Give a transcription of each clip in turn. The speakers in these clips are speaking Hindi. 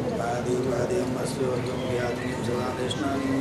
पादिमस्योर्गं व्याधिं सदादेष्णानि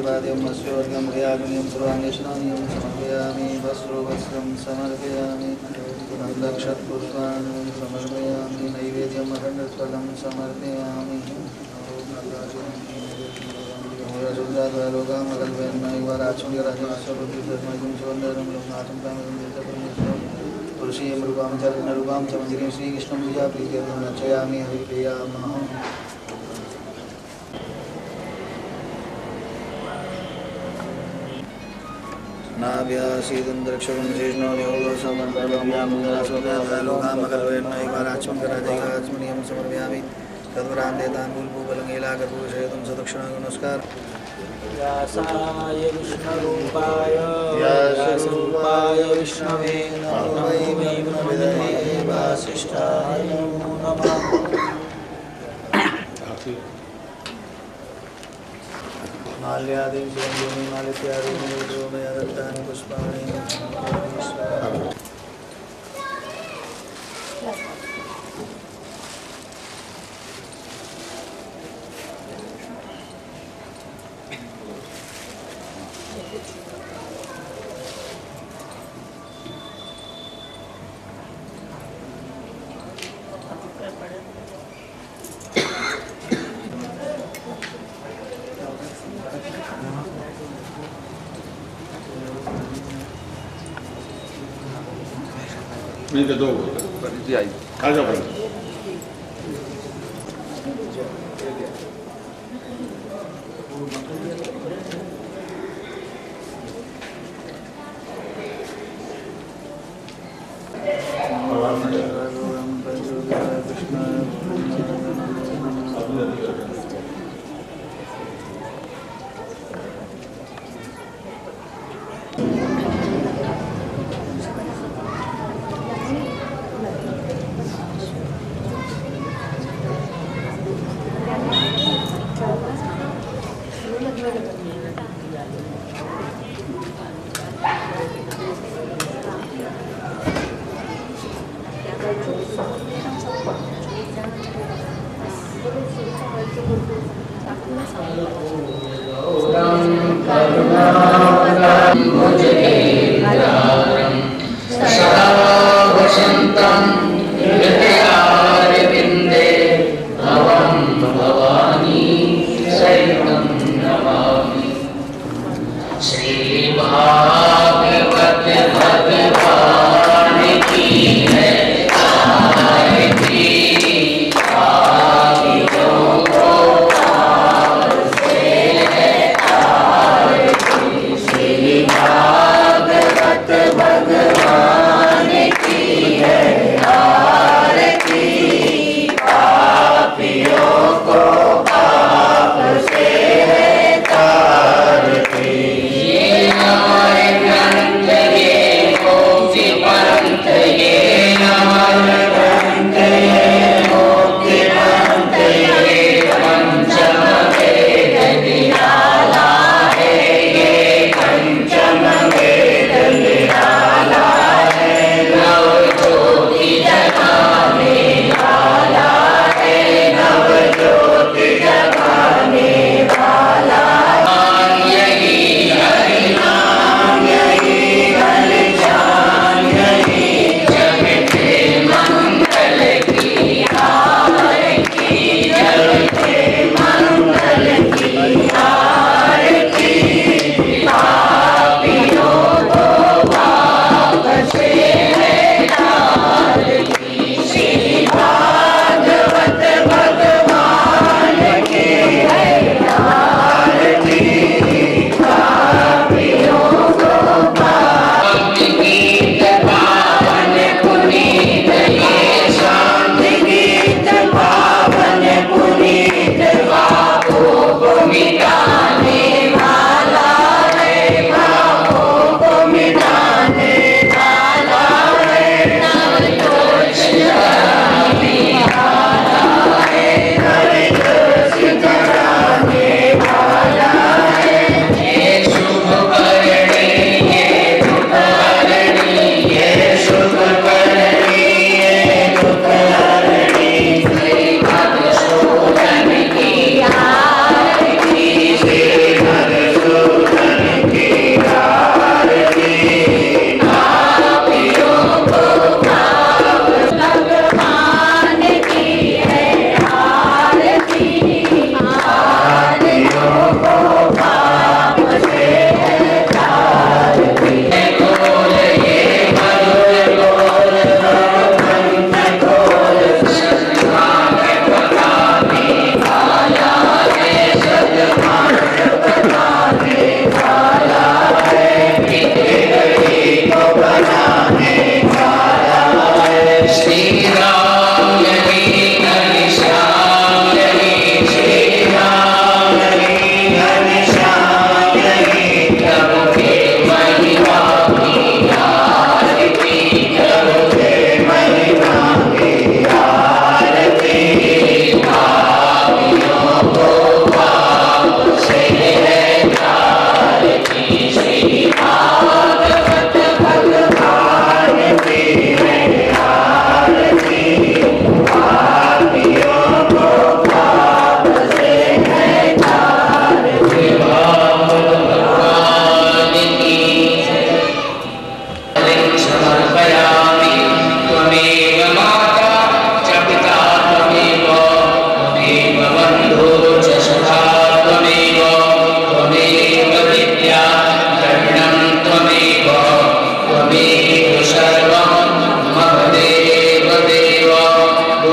पाद्योमस्योर्गं व्याग्निं सर्वाङ्गेष्णानिं समर्पयामि वस्त्रं समर्पयामि लक्षपुष्पाणि समर्पयामि नैवेद्यं अखण्डफलं समर्पयामि तुलसी मृगां च नृगां च मंदिरे श्रीकृष्णं पूजा प्रीत्यर्थं अर्चयामि हरिप्रियामः नाभ्यासीदन्तरिक्षं शेषनो योगसमर्पयामि समर्पयामि तद्वरां देताम्बूलपूबलङ्गेलाकर्पूषयतं सदक्षिणां नमस्कार व्यासाय विष्णुरूपाय विष्णवे नमो वै वासिष्ठाय नमो नमः। माल्यादि सुगन्धि मालित्यादि मया दत्तानि पुष्पाणि Mica dopo, casa per भगवान की है।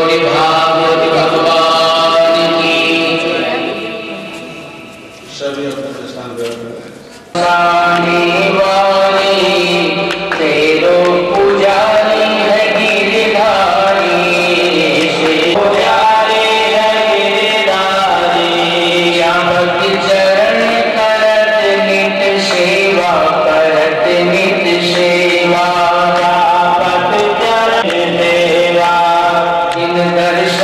गौरी भागवत भगवान की सभी अपने स्थान पर सानी वाली तेरो पुजारी है गिरधारी से पुजारी है गिरधारी श्यामक चरण करत नित सेवा करत नित सेवा पत चरण देवा जिन दर्शन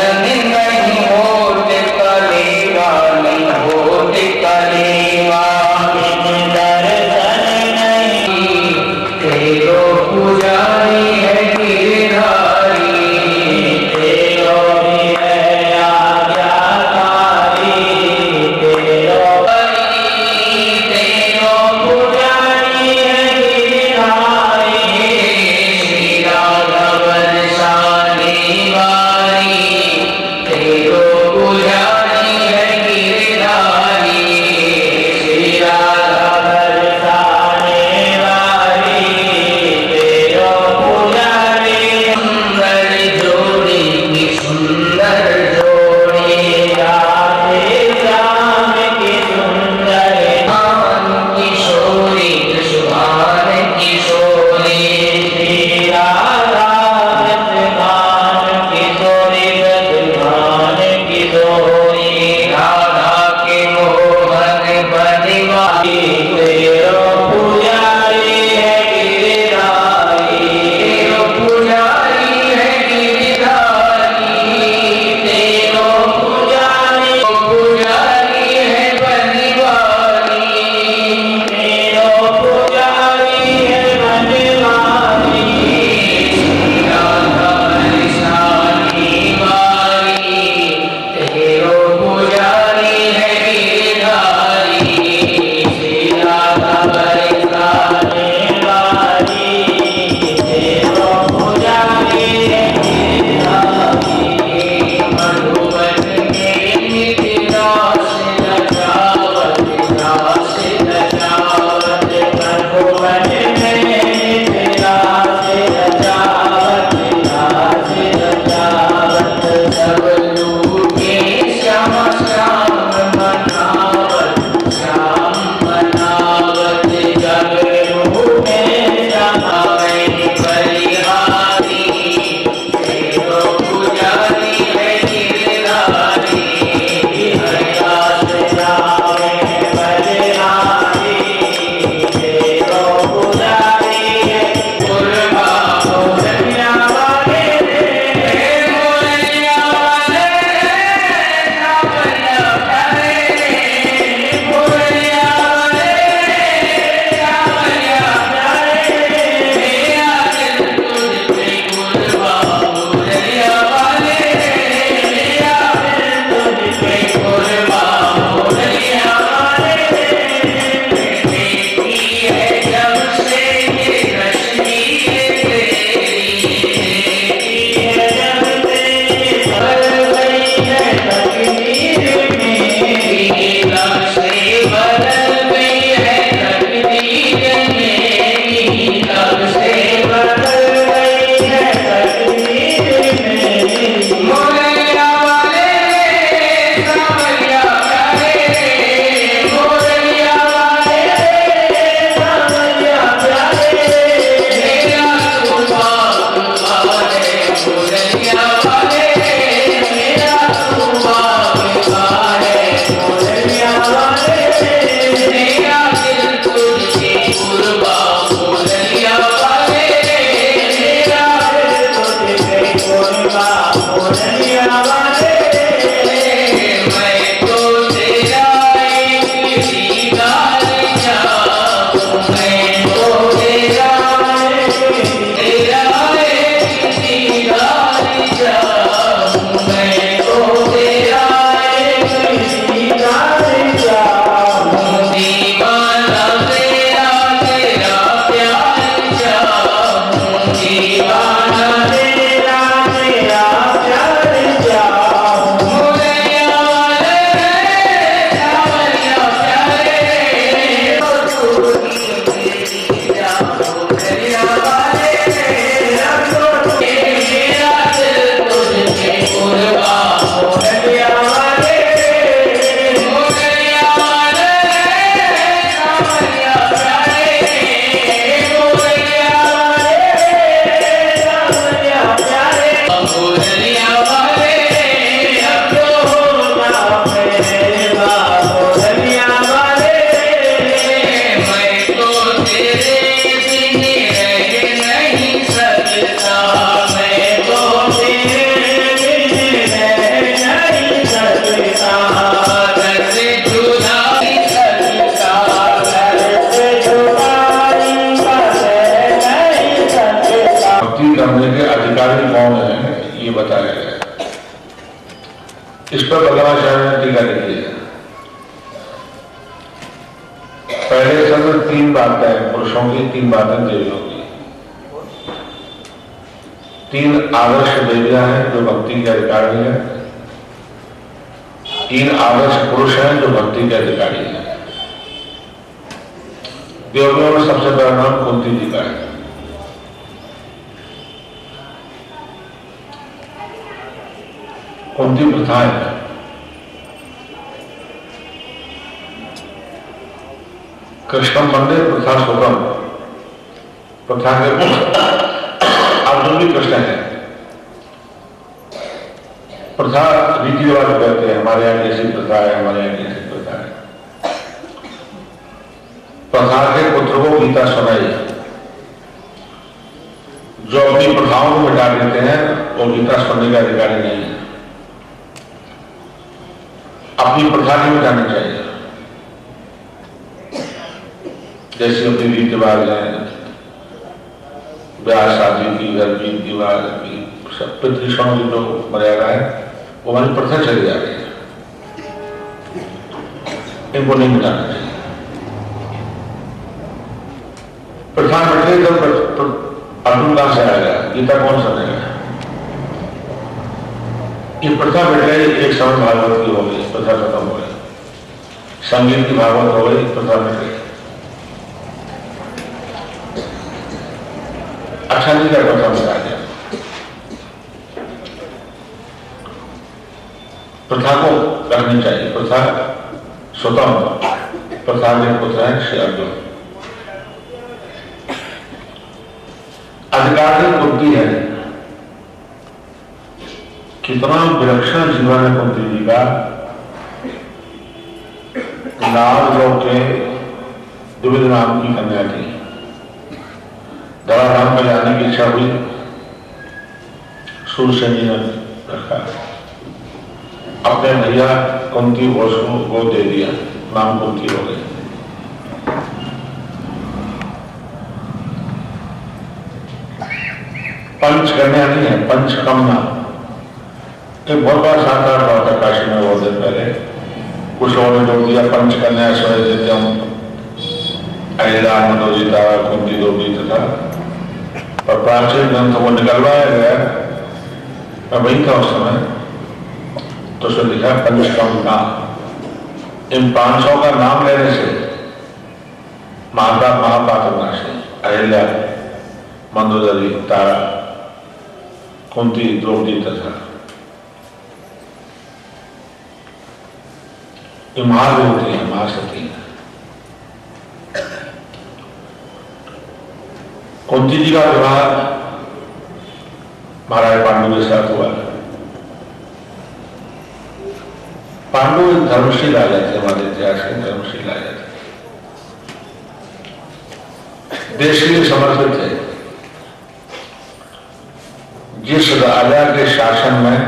ये बताया गया। इस पर बल्लभाचार्य ने टीका लिखी है। पहले सब 3 बातें पुरुषों की, 3 बातें देवियों की। 3 आदर्श देवियां हैं जो भक्ति के अधिकारी हैं, 3 आदर्श पुरुष हैं जो भक्ति के अधिकारी हैं। देवियों में सबसे पहला नाम कुंती जी का है। कुंती प्रथाएं हैं। कृष्ण मंदिर प्रथा सुगम, प्रथा के अर्जुन भी कृष्ण है। प्रथा रीति रिवाज कहते हैं, हमारे यहाँ कैसी प्रथा है, हमारे यहाँ कैसी प्रथा है। प्रथा के पुत्र को गीता सुनाई। जो अपनी प्रथाओं को मिटा देते हैं वो गीता सुनने का अधिकारी नहीं है। अपनी प्रथा नहीं मिटानी चाहिए। जैसे अपनी रीति रिवाज है, ब्याह शादी की, घर की दीवार की, सब पितृषणों की जो मर्यादा है वो हमारी प्रथा चली जा रही है, इनको नहीं मिटाना चाहिए। प्रथा मिट गई तो अर्जुन कहां से आएगा, गीता कौन सुनेगा? ये प्रथा मिट गई, एक समय भागवत की हो गई, प्रथा खत्म हो गई। संगीत की भागवत हो गई, प्रथा मिट गई। अच्छा नहीं कर प्रथा मिटा दिया। प्रथा को करनी चाहिए। प्रथा स्वतंत्र, प्रथा के पुत्र हैं श्री अर्जुन। अधिकारी कुंती है। कितना विलक्षण जीवन है कुंती जी का। नाग लोग के द्विविध नाम की कन्या थी। धराधाम में जाने की इच्छा हुई, सूर्यसेन जी ने रखा, अपने भैया कुंती घोष को गोद दे दिया, नाम कुंती हो गई। पंचकन्या नहीं है, पंचकन्या। एक बहुत बड़ा शानदार बात है काशी में बहुत दिन पहले। कुछ लोगों ने जोड़ दिया पंचकन्या स्वयं अहिला मनोजी तारा कुंती द्रौपदी तथा, और प्राचीन ग्रंथ को निकलवाया गया। मैं वही था उस समय, तो उसने लिखा पंचकन्या। इन 500 का नाम लेने से माता महापात्रनाशी, अहिल्या, मंदोदरी, तारा, कुंती, द्रौपदी तथा ये महादेवती है, महासती है। कुंती जी का विवाह महाराज पांडु के साथ हुआ। पांडु एक धर्मशील राजा थे, हमारे इतिहास के धर्मशील राजा थे, देश के लिए समर्पित थे। जिस राजा के शासन में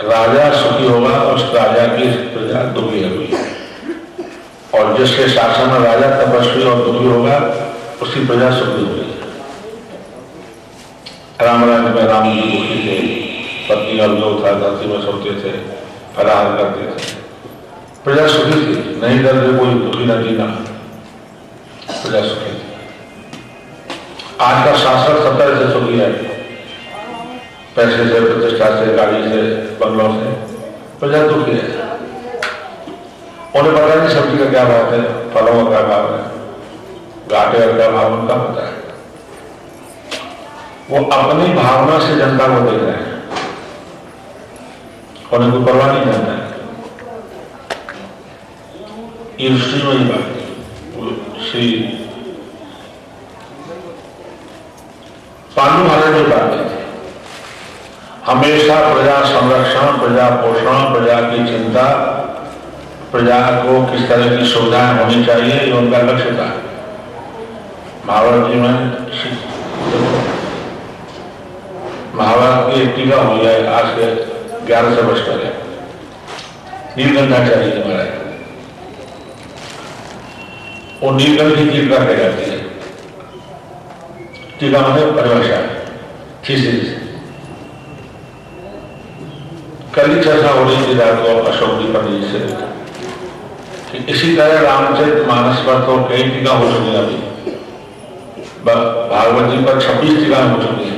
राजा सुखी होगा उस राजा की प्रजा दुखी हुई, और जिसके शासन में राजा तपस्वी और दुखी होगा उसकी प्रजा सुखी हुई। राम राज्य में राम जी दुखी थे, पत्नी और लोग था, धरती में सोते थे, फलाहार करते थे, प्रजा सुखी थी। नहीं करके कोई दुखी न जीना, प्रजा सुखी थी। आज का शासक 70 से सुखी है, पैसे से, प्रतिष्ठा से, गाड़ी से, बंगलों से, प्रजा दुखी है। उन्हें पता नहीं सब्जी का क्या भाव है, फलों का क्या भाव है, घाटे का क्या भाव उनका पता है। वो अपनी भावना से जनता को देख रहे हैं, उन्हें कोई परवाह नहीं करता है। ये दृष्टि में ही बात श्री पांडु महाराज ने बात की, हमेशा प्रजा संरक्षण, प्रजा पोषण, प्रजा की चिंता, प्रजा को किस तरह की सुविधाएं होनी चाहिए, ये उनका लक्ष्य था। महाभारत जी में महाभारत की एक टीका हो जाए आज के 1100 वर्ष पहले, नीलकंठाचार्य जी महाराज, वो नीलकंठ की टीका कह जाती है। टीका मतलब परिभाषा, थीसिस। कल ही चर्चा हो रही थी रात को अशोक जी पंडित जी से कि इसी तरह रामचरित मानस पर तो कई टीका हो चुकी है। अभी भागवत जी पर 26 टीका हो चुकी है।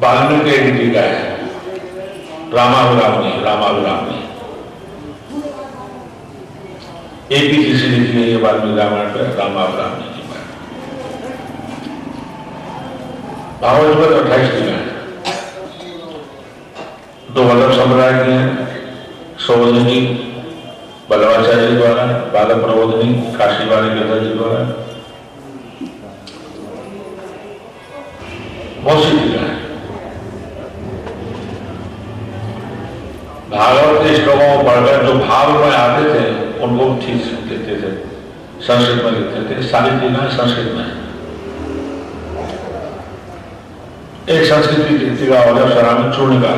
वाल्मीकि की एक टीका है रामाभिरामी एक ही किसी लिखी है ये वाल्मीकि रामायण पर रामाभिरामी जी पर। भागवत पर 28 टीका है। 2 वल्लभ संप्रदाय के हैं, सोवनी बल्लवाचार्य जी द्वारा, बालक प्रबोधनी काशी वाले गदर जी द्वारा, बहुत सी टीका है। भागवत के श्लोकों को पढ़कर जो भाव में आते थे उनको ठीक से लिखते थे, संस्कृत में लिखते थे। सारी टीका संस्कृत में। एक संस्कृत की टीका हो गया सरामी चूर्णिका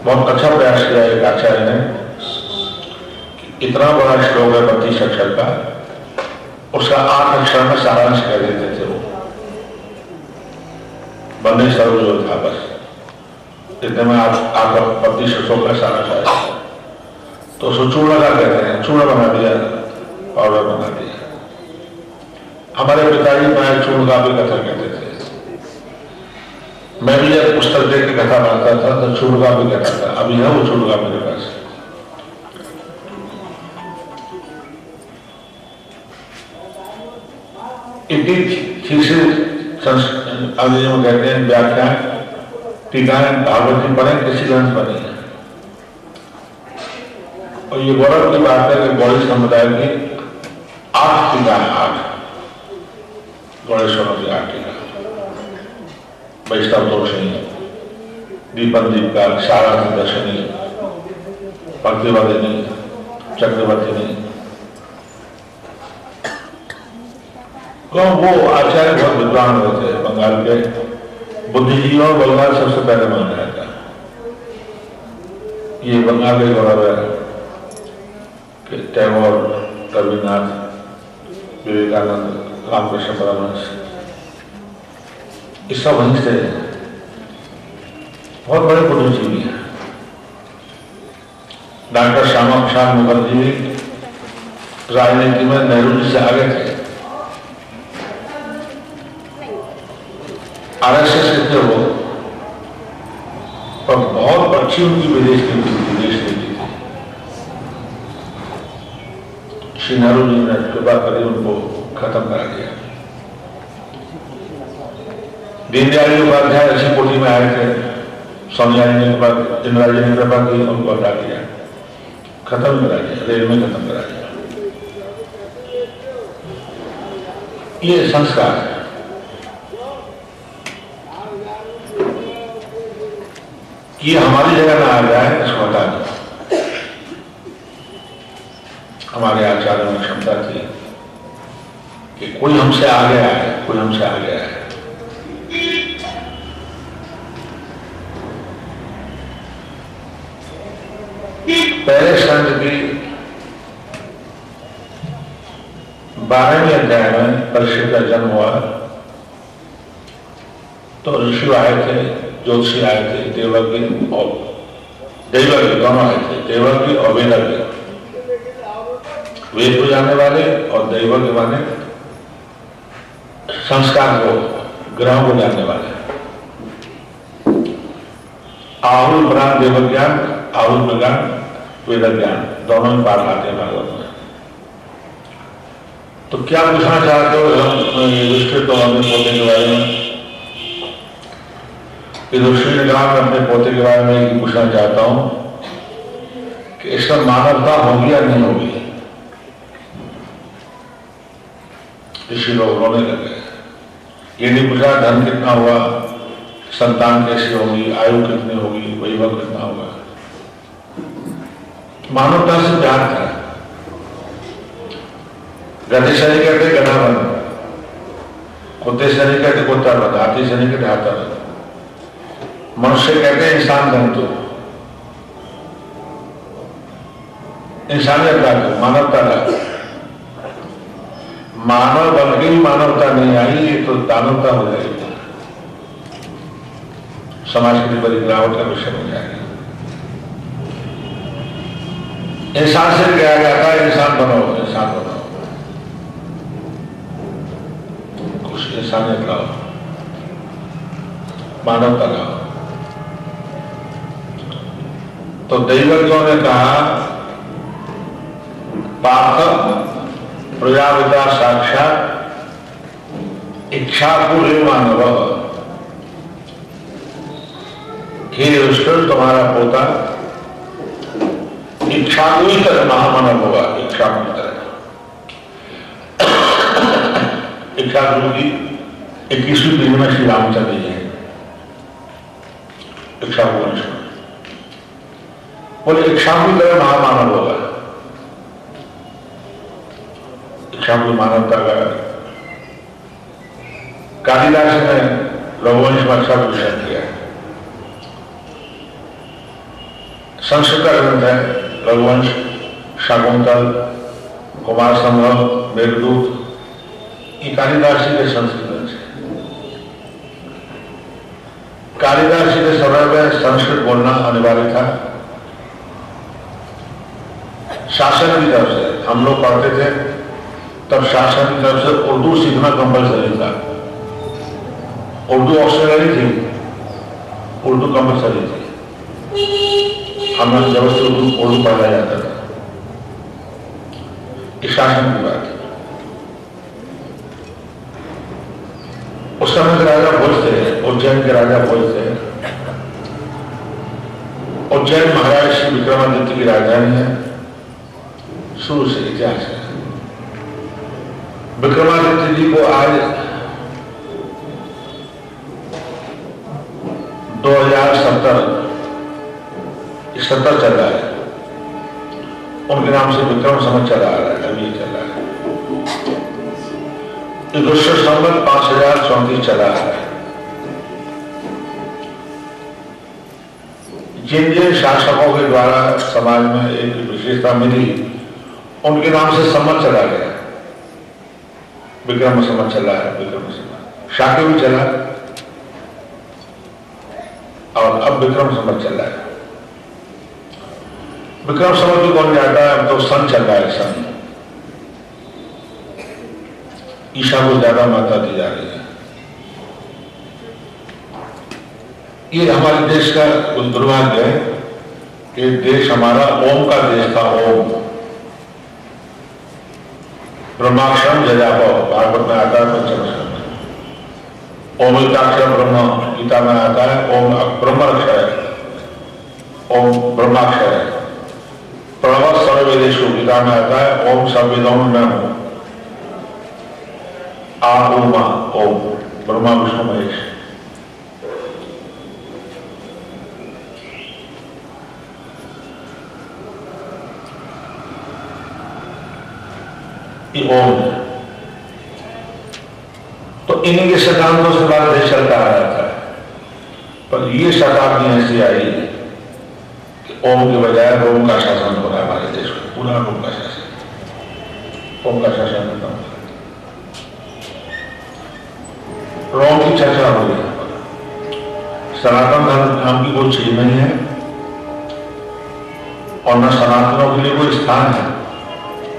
बहुत अच्छा प्रयास किया एक आचार्य ने। इतना बड़ा श्लोक है 32 अक्षर का, उसका 8 अक्षर में सारांश कह देते थे वो। बंदे सर्व जो था बस इतने में आप 32 अक्षरों का सारांश आया तो उसको चूर्ण का कहते हैं। चूर्ण बना दिया, पाउडर बना दिया। हमारे पिताजी मैं चूर्ण का भी कथा कहते थे। मैं भी जब पुस्तक देख के कथा बनाता था तो चूर्ण का भी कहता था। अभी है वो चूर्ण का मेरे पास। इतनी ठीक से अंग्रेजी में कहते हैं व्याख्या टीकाएं भागवत जी पढ़े किसी ग्रंथ पर नहीं है। और ये गौरव की बात है कि गौड़ी समुदाय की 8 टीका है। 8 गौड़ेश्वरों की 8 टीका। वैष्णव दोषणी, दीपन दीपकार, शारदा दर्शनी, भक्तिवर्धिनी, चक्रवर्तिनी। वो आचार्य बहुत विद्वान हुए थे बंगाल के। बुद्धिजीवियों और बंगाल सबसे पहले माना जाता है। ये बंगाल के गौरव है कि टैगोर, रविन्द्रनाथ, विवेकानंद, रामकृष्ण परमहंस इस सब वहीं से बहुत बड़े बुद्धिजीवी हैं। डॉक्टर श्यामा प्रसाद मुखर्जी राजनीति में नेहरू जी से आगे थे। RSS के थे वो, पर बहुत अच्छी उनकी विदेश नीति थी। श्री नेहरू जी ने कृपा करी उनको खत्म करा दिया। दीनदयाल जी उपाध्याय ऐसी कोठी में आए थे, सोनिया जी ने इंदिरा जी ने कृपा की, उनको हटा दिया, खत्म करा दिया, रेल में खत्म करा दिया। ये संस्कार है। ये हमारी जगह ना आ जाए इसको हटा दो। हमारे आचार्यों में क्षमता थी कि कोई हमसे आगे आए, कोई हमसे आगे आए। पहले स्कंद की 12वें अध्याय में परीक्षित का जन्म हुआ तो ऋषि आए थे, ज्योतिषी आए थे, देवज्ञ और दैवज्ञ दोनों आए थे। देवज्ञ और वेदज्ञ, वेद को जानने वाले और दैवज्ञ माने संस्कार को, ग्रहों को जानने वाले। आहुल ज्ञान, देवज्ञान, आहुल ज्ञान, वेद ज्ञान दोनों में पाठ आते हैं भागवत में। तो क्या पूछना चाहते हो युधिष्ठिर तो अपने पोते के बारे में? युधिष्ठिर ने कहा मैं अपने पोते के बारे में ये पूछना चाहता हूं कि इसका मानवता होगी या नहीं होगी। ऋषि लोग रोने लगे। ये नहीं पूछा धन कितना हुआ, संतान कैसी होगी, आयु कितनी होगी, वैभव कितना होगा। मानवता से प्यार था। गधे से नहीं कहते गधा बन, कुत्ते से नहीं कहते कुत्ता बन, हाथी से नहीं कहते हाथा बन, मनुष्य कहते हैं इंसान बन। तो इंसानियत लाओ, मानवता लाओ। मानव बन के भी मानवता नहीं आई, ये तो दानवता हो जाएगी। समाज की बड़ी गिरावट का विषय हो जाएगा। इंसान से कहा जाता है इंसान बनो, इंसान बनो, कुछ इंसानियत लाओ, मानवता लाओ। तो दैवज्ञों ने कहा पार्थ प्रजापिता साक्षात इच्छापुर मानव, हे युष्कर तुम्हारा पोता इच्छापुरी तरह महामानव होगा। इच्छापुरी तरह इच्छापुर की 21वीं पीढ़ी में श्री रामचंद्र जी हैं। इच्छापुर बोले इच्छापुरी तरह महामानव होगा। इच्छापुरी मानवता का कालिदास ने रघुवंश में अच्छा विषय किया। संस्कृत का ग्रंथ है रघुवंश, शाकुंतल, कुमार संभव, मेघदूत, ये कालिदास जी के संस्कृत ग्रंथ है। कालिदास जी के समय में संस्कृत बोलना अनिवार्य था। शासन की तरफ से हम लोग पढ़ते थे, तब शासन की तरफ से उर्दू सीखना कंपलसरी था। उर्दू ऑप्शनल थी, उर्दू कंपलसरी थी। हमें जबरदस्ती उर्दू पढ़ाया जाता था। इस शासन की बात है। उस समय के राजा भोज थे, उज्जैन के राजा भोज थे। उज्जैन महाराज श्री विक्रमादित्य की राजधानी है, शुरू से इतिहास है। विक्रमादित्य जी को आज 2070 चल रहा है, उनके नाम से विक्रम संवत चला आ रहा है, अभी चल रहा है। दुष्य संवत 5034 चला आ रहा है। जिन जिन शासकों के द्वारा समाज में एक विशेषता मिली, उनके नाम से संवत चला गया। विक्रम संवत चला है, विक्रम संवत शाके भी चला और अब विक्रम संवत चल रहा है। विक्रम संवत भी कौन जाता है, अब तो सन चल रहा है। सन ईशा को ज्यादा मात्रा दी जा रही है। ये हमारे देश का दुर्भाग्य है कि देश हमारा ओम का देश था। ओम ब्रह्माक्षरम जजापो, भागवत में आता है पंचम स्कंद में। ओम एकाक्षर ब्रह्म, गीता में आता है ओम ब्रह्म अक्षर है, ओम ब्रह्माक्षर है। प्रणव सर्ववेदेषु, गीता में आता है ओम सर्ववेदों में मैं हूं। आ ओमा, ओम ब्रह्मा विष्णु महेश। ये ओम है। तो इन्हीं के सिद्धांतों से भारत देश चलता आ रहा था। पर ये शताब्दी ऐसी आई कि ओम के बजाय रोम का शासन हो रहा है हमारे देश में। पूरा रोम का शासन, ओम का शासन होता है। रोम की चर्चा हो रही है। सनातन धर्म की कोई चीज नहीं है और न सनातनों के लिए कोई स्थान है,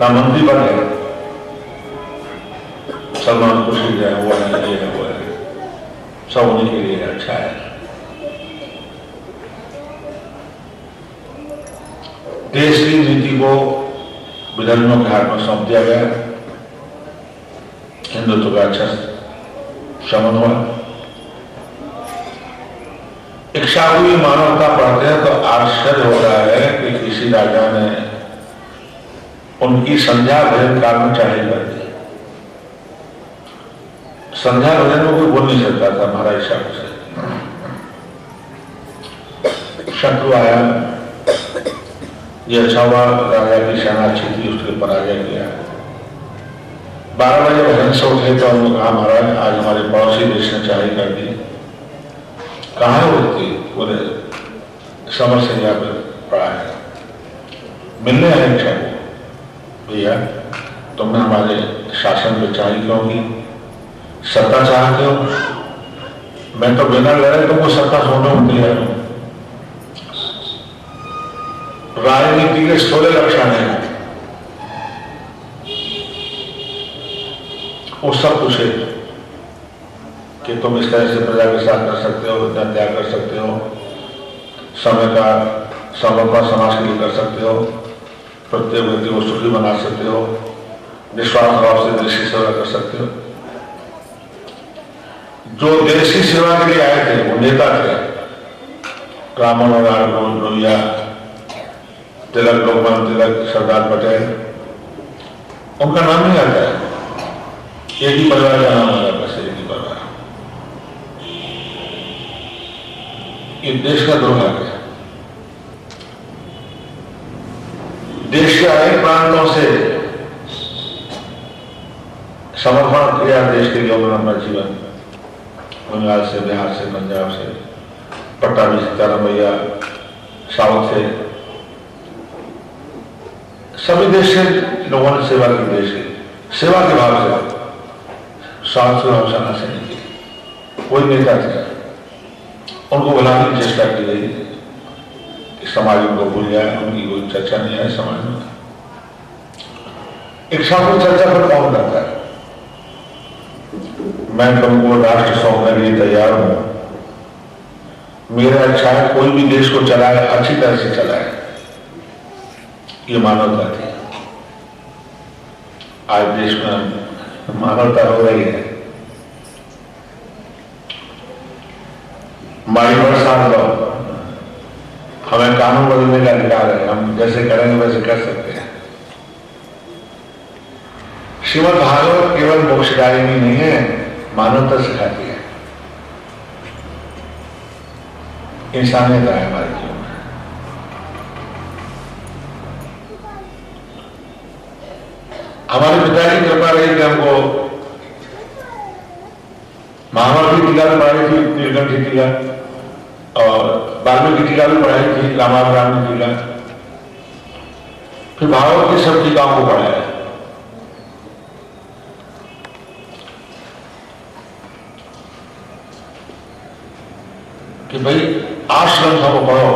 न मंदिर बन है। सलमान खुशी है, वो है, ये है, वो है, सब उन्हीं के लिए अच्छा है। देश की नीति को विधर्मियों के हाथ में सौंप दिया गया। हिंदुत्व का अच्छा शमन हुआ। इच्छापुरी मानवता पढ़ते हैं तो आश्चर्य हो रहा है कि किसी राजा ने उनकी संध्या भजन काल में चढ़ाई कर दी। संध्या भजन में कोई बोल नहीं सकता था महाराज साहब से। शत्रु आया, ये अच्छा हुआ राजा की सेना अच्छी थी, उसके पराजय किया। 12 बजे भजन से उठे तो हमने कहा महाराज आज हमारे पड़ोसी देश ने चढ़ाई कर दी। कहाँ होती? बोले समर से यहाँ पर पड़ा है, मिलने आए इच्छा को। भैया तुमने हमारे शासन पे चढ़ाई क्यों की? सत्ता चाहते हो? मैं तो बिना लड़े तुमको सत्ता छोड़ने में तैयार हूं। राजनीति के 16 लक्षण हैं, वो सब कुछ है कि तुम इस तरह से प्रजा के साथ कर सकते हो, इतना त्याग कर सकते हो, समय का समर्पण समाज के लिए कर सकते हो, प्रत्येक व्यक्ति को सुखी बना सकते हो, निस्वार्थ भाव से देश की सेवा कर सकते हो। जो देश की सेवा के लिए आए थे वो नेता थे, राम मनोहर लोहिया, तिलक, लोकमान्य तिलक, सरदार पटेल, उनका नाम नहीं आता है, एक ही परिवार का नाम आता, बस एक ही परिवार। ये देश का दुर्भाग्य है। देश के अनेक प्रांतों से समर्पण किया देश के लिए उन्होंने अपना जीवन, बंगाल से, बिहार से, पंजाब से, पट्टाभी सीतारामैया, साउथ से, सभी देश से लोगों ने सेवा की, देश की सेवा के भाव से, स्वार्थ से भावना से नहीं की। कोई नेता थे, उनको बुलाने की चेष्टा की गई कि समाज उनको भूल जाए, उनकी कोई चर्चा नहीं है समाज में। एक साथ चर्चा पर कौन करता है? मैं तुमको राष्ट्र सौंपने के लिए तैयार हूं, मेरा अच्छा है कोई भी देश को चलाए, अच्छी तरह से चलाए, ये मानवता थी। आज देश में मानवता हो रही है। हमारी बरसात लो, हमें कानून बदलने का अधिकार है, हम जैसे करेंगे वैसे कर सकते हैं। श्रीमद् भागवत केवल मोक्षदायिनी नहीं है, मानवता सिखाती है, इंसानियत है हमारे जीवन में। हमारे पिता की कृपा रही कि हमको महाभारत की टीका भी पढ़ाई थी, नीलकंठ टीका, और वाल्मीकि टीका भी पढ़ाई थी, रामायण टीका, फिर भागवत की सब टीकाओं को पढ़ाया। कि भाई 8 ग्रंथों को पढ़ो,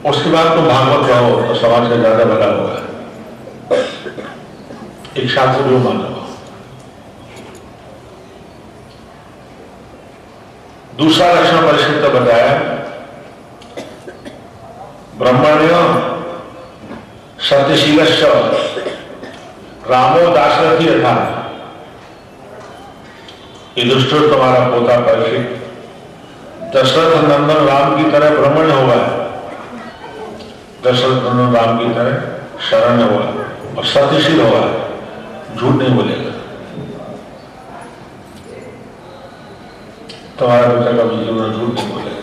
उसके बाद तुम भागवत पढ़ो तो समाज का ज्यादा भला होगा। एक शास्त्र जो मानो। दूसरा लक्षण परिषद का बताया, ब्रह्मण्य सत्यशील रामो दाशरथी यथा, युधिष्ठिर तुम्हारा पोता परीक्षित दशरथ नंदन राम की तरह ब्रह्मण्य होगा, दशरथ नंदन राम की तरह शरण होगा और सत्यशील होगा, झूठ नहीं बोलेगा। तुम्हारा बेटा का जीवन झूठ नहीं बोलेगा।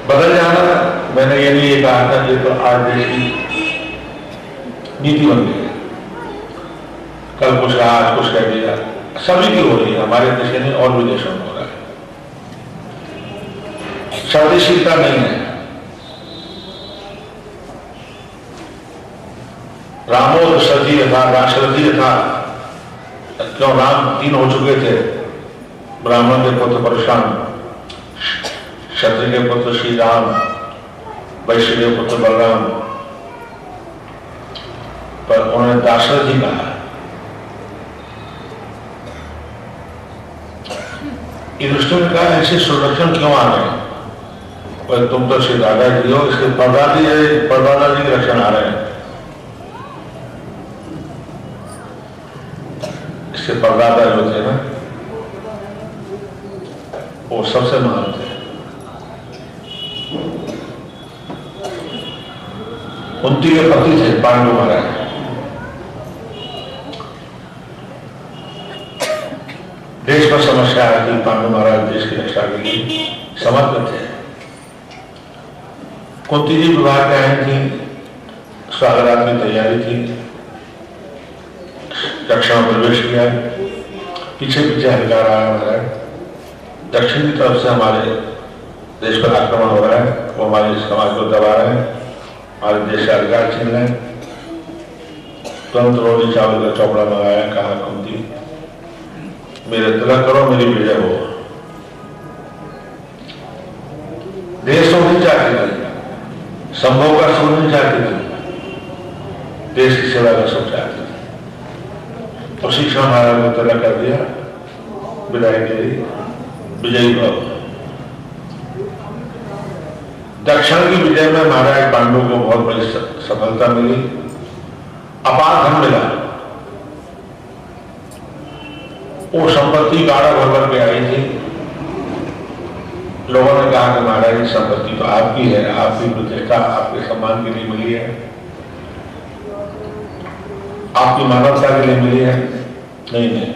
बदल जाना, मैंने ये नहीं कहा था कि तो आज देश की नीति बन गई, कल कुछ कहा, आज कुछ कह दिया, सभी की हो रही है, हमारे देश में और भी देशों में हो रहा है। स्वदेशीलता नहीं है। रामो दशरथी था, दाशरथी था, क्यों? राम 3 हो चुके थे, ब्राह्मण के पुत्र परशुराम, क्षत्रिय के पुत्र श्री राम, वैश्य के पुत्र बलराम, पर उन्होंने दाशरथी कहा। युधिष्ठिर ने कहा ऐसे सुरक्षण क्यों आ रहे हैं? पर तुम तो श्री दादाजी हो, इसके परदादा जी के लक्षण आ रहे हैं। इसके परदादा जो थे ना, वो सबसे महान थे। कुंती के पति थे पांडु महाराज। देश पर समस्या आई थी, पांडु महाराज देश की रक्षा के लिए समर्पित थे। कुंती जी विवाह के आई थी, स्वागत की तैयारी थी, दक्षिण में प्रवेश किया, पीछे पीछे हथियार आया महाराज, दक्षिण की तरफ से हमारे देश पर आक्रमण हो रहा है, वो हमारे समाज को दबा रहे हैं, हमारे देश का अधिकार छीन रहे हैं। तुरंत रोटी चावल का चौपड़ा मंगाया, कहा कुंती मेरे तिलक करो, मेरी विजय हो। देश तो नहीं चाहती थी, संभव का सुख नहीं चाहती थी, देश की सेवा का सुख चाहती थी। उसी क्षण महाराज को तिलक कर दिया, विदाई के लिए विजयी भव। दक्षिण की विजय में महाराज पांडु को बहुत बड़ी सफलता मिली, अपार धन मिला। वो संपत्ति गाढ़ा भर भर के आई थी। लोगों ने कहा कि महाराज संपत्ति तो आपकी है, आपकी प्रतिष्ठा आपके सम्मान के लिए मिली है, आपकी मानवता के लिए मिली है। नहीं नहीं,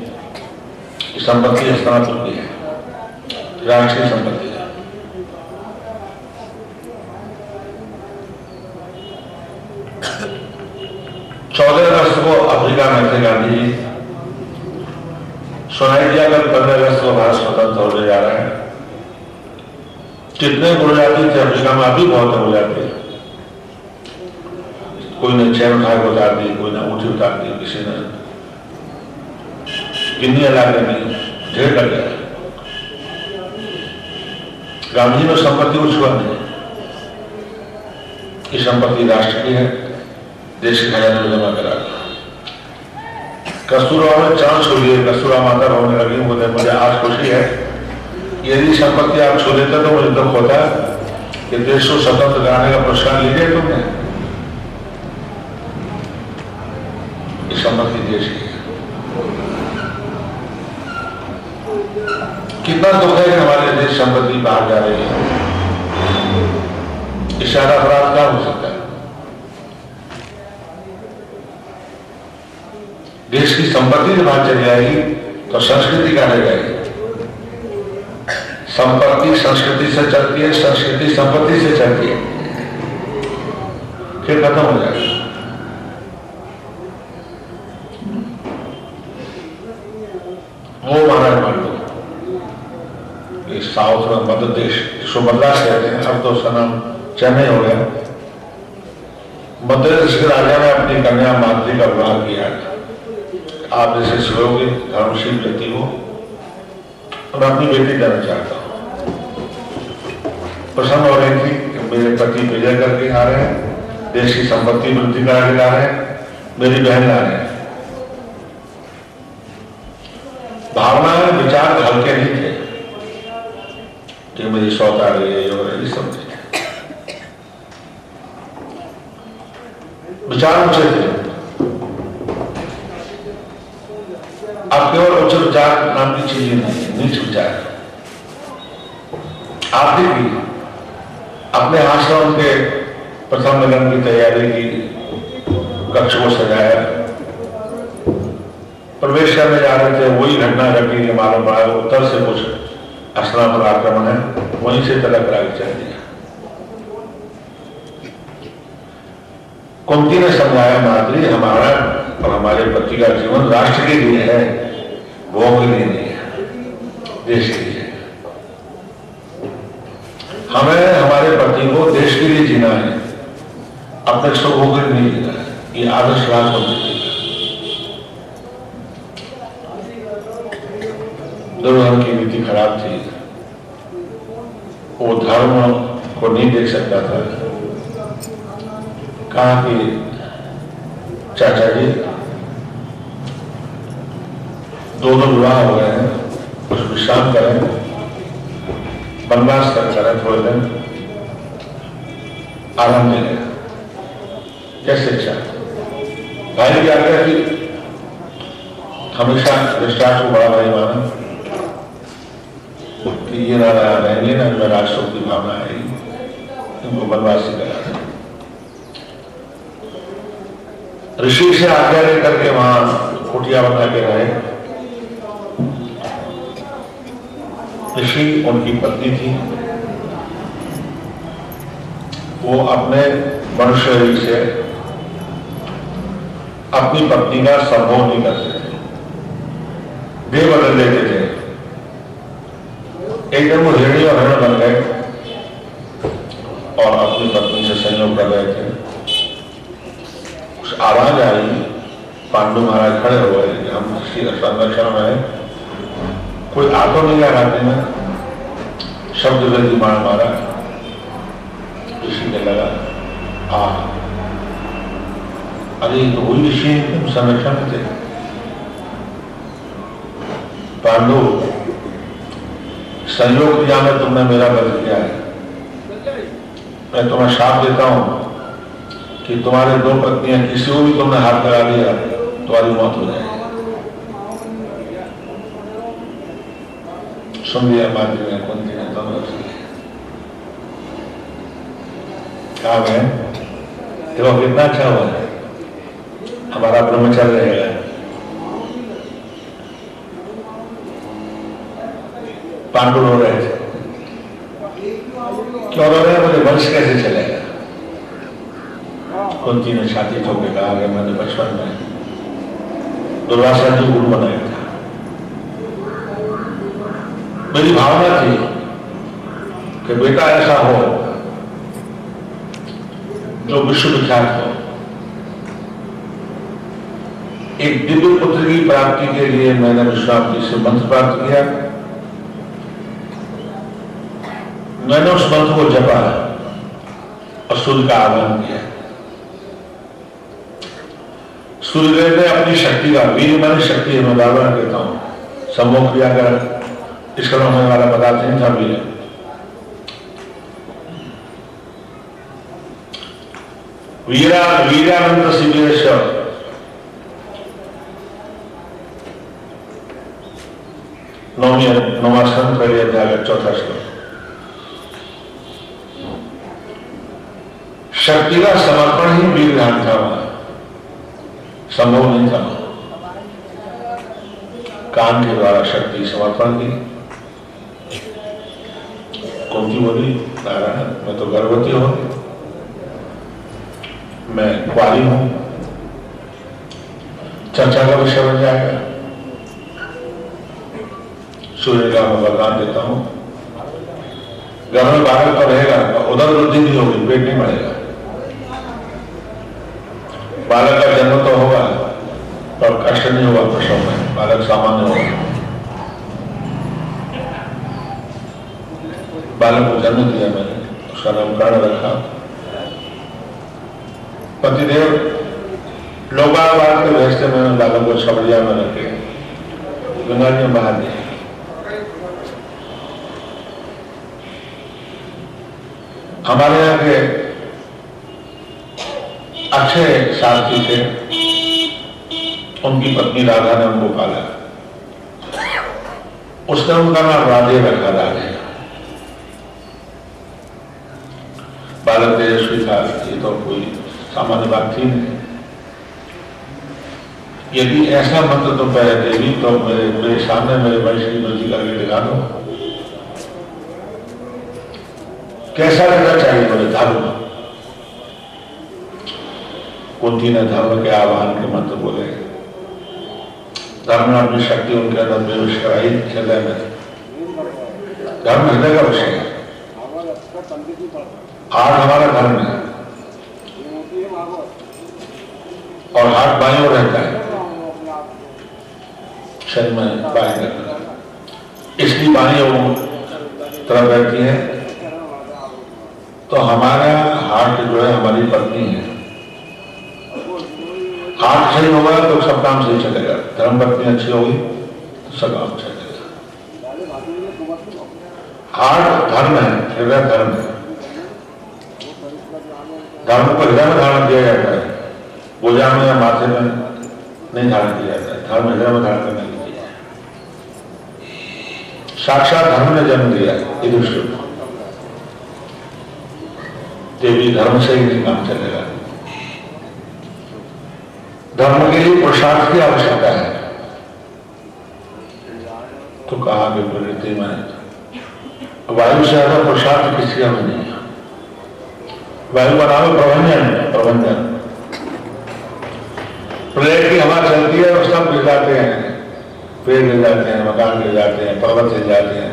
संपत्ति स्नातक की है, राष्ट्रीय संपत्ति है। 14 अगस्त को अफ्रीका में थे गांधी जी, सुनाई दिया कल 15 अगस्त को भारत स्वतंत्र होने जा रहा है। कितने गुजराती थे अफ्रीका में, अभी बहुत हो जाते। कोई ने चैन उठा के उतार दी, कोई ने ऊँची उतार दी, किसी ने गिन्नी इलाके में ढेर लग गया। गांधी में संपत्ति कुछ हुआ नहीं, ये संपत्ति राष्ट्र की है, देश के खजाने में जमा करा। कस्तूरबा में चरण छू लिए, कस्तूरबा माता रोने लगी, बोले मुझे आज खुशी है, यदि संपत्ति आप छू लेते तो मुझे दुख होता कि देश को स्वतंत्र कराने का पुरस्कार लीजिए तुमने। ये संपत्ति देश की है। कितना दुख है कि हमारे देश संपत्ति बाहर जा रही है। इशारा अपराध क्या हो सकता है? देश की संपत्ति जब बाहर चली जाएगी तो संस्कृति कहाँ रह जाएगी? संपत्ति संस्कृति से चलती है, संस्कृति संपत्ति से चलती है, फिर खत्म हो जाएगा। वो महाराज मान लो साउथ में मध्य देश इसको मद्रास कहते हैं, अब तो उसका नाम चेन्नई हो गया। मध्य प्रदेश के राजा ने अपनी कन्या माद्री का विवाह किया। आप जैसे सुयोगी धर्मशील व्यक्ति हो और अपनी बेटी देना चाहता हूं। प्रसन्न हो रही थी कि मेरे पति विजय करके आ रहे हैं, देश की संपत्ति वृद्धि करा के ला रहे हैं, मेरी बहन ला रहे हैं। भावना में विचार हल्के नहीं थे कि मेरी सौत आ रही है, ये हो रही है, सब विचार ऊंचे थे। आप केवल उच्च विचार नाम की चीज नहीं है, नीच विचार। आप भी अपने हाथ से उनके प्रथम मिलन की तैयारी की, कक्ष को सजाया, प्रवेश करने जा रहे थे, वही घटना घटी कि मालूम पड़ा उत्तर से कुछ अस्त्रों पर आक्रमण है, वहीं से तलक करा के चल दिया। कुंती ने समझाया, माद्री हमारा और हमारे पति का जीवन राष्ट्र के लिए है, भोग के लिए नहीं है, देश के लिए। हमें हमारे पति को देश के लिए जीना है, अपने सुख भोग के लिए नहीं जीना है। ये आदर्श राजनीति है। दुर्योधन की नीति खराब थी, वो धर्म को नहीं देख सकता था। कहा कि चाचा जी दोनों विवाह हो गए हैं, कुछ विश्राम करें, वनवास करें, थोड़े दिन आराम मिलेगा। कैसे इच्छा भाई की आज्ञा की, हमेशा दृष्टांत को बड़ा भाई माना कि ये ना रहेंगे ना, मैं राष्ट्र की भावना है, इनको वनवासी करा। ऋषि से आज्ञा लेकर के वहां कुटिया बना के रहे। ऋषि उनकी पत्नी थी, वो अपने मनुष्य से अपनी पत्नी का संभोग नहीं करते थे, देह बदल देते थे। एक दिन वो हिरणी और हिरण बन गए और अपनी पत्नी से संयोग कर रहे थे। उस आवाज आई, पांडु महाराज खड़े हो गए, हम संरक्षण में कोई आ तो नहीं लगाते में, शब्द वेदी मार मारा, ऋषि ने लगा अरे तो वही ऋषि संरक्षण थे। पांडु, संयोग क्रिया में तुमने मेरा वध किया है, मैं तुम्हें शाप देता हूं कि तुम्हारे दो पत्नियां किसी को भी तुमने हाथ लगा दिया तुम्हारी मौत हो जाएगी। सुन लिया माती ने, कुंती ने, दोनों क्या है देखो कितना अच्छा हुआ है, हमारा ब्रह्मचर्य रहेगा। पांडु रो रहे थे, क्यों रो रहे हैं? मुझे वंश कैसे चलेगा? कुंती ने छाती ठोक के कहा कि मैंने बचपन में दुर्वासा जी गुरु बनाया था, मेरी भावना थी कि बेटा ऐसा हो जो विश्व विख्यात हो। एक दिव्य पुत्र की प्राप्ति के लिए मैंने विश्वामित्र से मंत्र प्राप्त किया, मैंने उस मंत्र को जपा और सूर्य का आह्वान किया। सूर्यदेव ने अपनी शक्ति का, वीर मानी शक्ति है, मैं बार बार कहता हूं, सम्मोह क्रिया का इस क्रम होने वाला पदार्थ नहीं था वीर। वीरानंद शिवेश नौवां स्कंध पहले अध्याय चौथा श्लोक। शक्ति का समर्पण ही वीर ध्यान था, संभव नहीं था। कान के द्वारा शक्ति समर्पण की। कुंती बोली, नारायण मैं तो गर्भवती हूं, मैं कुआरी हूं, चर्चा का विषय बन जाएगा। सूर्य का मैं वरदान देता हूं, घर में बालक तो रहेगा, उधर वृद्धि नहीं होगी, पेट नहीं बढ़ेगा। बालक का जन्म तो होगा पर कष्ट नहीं होगा, प्रसव में बालक सामान्य होगा। बालक को जन्म दिया मैंने, उसका नामकरण रखा। पतिदेव लोकावाद के भेजते मैंने बालक को छबड़िया में रखे, गंगा जी में बहा दिया। हमारे यहाँ के अच्छे साथी थे, उनकी पत्नी राधा ने उनको पाला, उसने उनका नाम राधे रखा। राधे बालक तेजस्वी था, ये तो कोई सामान्य बात थी नहीं। यदि ऐसा मंत्र तुम पहले देवी तो मेरे सामने मेरे वैश्वी जी करके दिखा दो, कैसा लगना चाहिए मुझे धर्म। कुंती ने धर्म के आह्वान के मंत्र बोले, धर्म ने अपनी शक्ति उनके अंदर प्रवेश कराई हृदय में। धर्म हृदय का विषय है, हाथ हमारा धर्म है और हाथ बाएं ओर रहता है, शरीर में बाएं रहता है, इसकी बाएं ओर तरफ रहती है। तो हमारा हाथ जो है हमारी पत्नी है, हाथ सही होगा तो सब काम सही चलेगा। धर्म पत्नी अच्छी होगी तो सब काम चलेगा। हाथ धर्म है, हृदय धर्म है। धर्म को हृदय में धारण किया जाता है, पूजा में या माथे में नहीं धारण किया जाता है। धर्म हृदय में धारण करने के लिए साक्षात धर्म ने जन्म दिया है। देवी धर्म से ही नहीं काम चलेगा। धर्म के लिए पुरुषार्थ की आवश्यकता है। तो कहा कि प्रकृति में वायु से ज्यादा पुरुषार्थ किसी का नहीं है। वायु का नाम है प्रबंधन। प्रबंधन प्रलय की हवा चलती है और सब गिर जाते हैं, पेड़ गिर जाते हैं, मकान गिर जाते हैं, पर्वत गिर जाते हैं।